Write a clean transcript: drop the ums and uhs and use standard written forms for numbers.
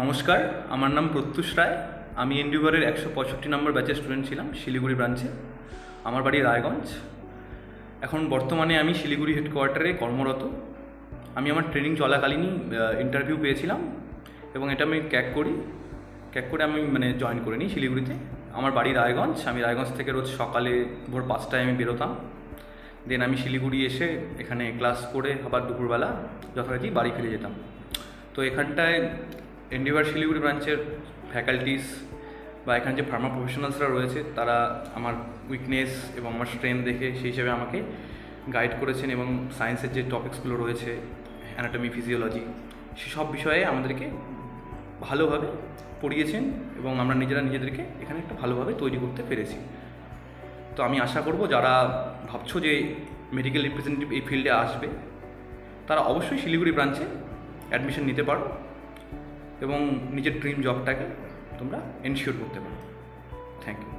নমস্কার, আমার নাম প্রত্যুষ রায়। আমি এন্ডিভারের 165 নম্বর ব্যাচের স্টুডেন্ট ছিলাম শিলিগুড়ি ব্রাঞ্চে। আমার বাড়ি রায়গঞ্জ। এখন বর্তমানে আমি শিলিগুড়ি হেডকোয়ার্টারে কর্মরত। আমি আমার ট্রেনিং চলাকালীনই ইন্টারভিউ পেয়েছিলাম এবং এটা আমি ক্র্যাক করে আমি জয়েন করে নিই শিলিগুড়িতে। আমার বাড়ি রায়গঞ্জ। আমি রায়গঞ্জ থেকে রোজ সকালে ভোর 5টায় আমি বেরোতাম। দেন আমি শিলিগুড়ি এসে এখানে ক্লাস করে আবার দুপুরবেলা যথারীতি বাড়ি ফিরে যেতাম। তো এখানটায় এন্ডিভার শিলিগুড়ি ব্রাঞ্চের ফ্যাকাল্টিস বা এখানে যে ফার্মা প্রফেশনালসরা রয়েছে তারা আমার উইকনেস এবং আমার স্ট্রেংথ দেখে সেই হিসেবে আমাকে গাইড করেছেন এবং সায়েন্সের যে টপিকসগুলো রয়েছে, অ্যানাটমি, ফিজিওলজি, সেসব বিষয়ে আমাদেরকে ভালোভাবে পড়িয়েছেন এবং আমরা নিজেদেরকে এখানে একটা ভালোভাবে তৈরি করতে পেরেছি। তো আমি আশা করব যারা ভাবছো যে মেডিকেল রিপ্রেজেন্টেটিভ এই ফিল্ডে আসবে তারা অবশ্যই শিলিগুড়ি ব্রাঞ্চে অ্যাডমিশন নিতে পারো এবং নিজের ড্রিম জবটাকে তোমরা এনশিওর করতে পারো। Thank you.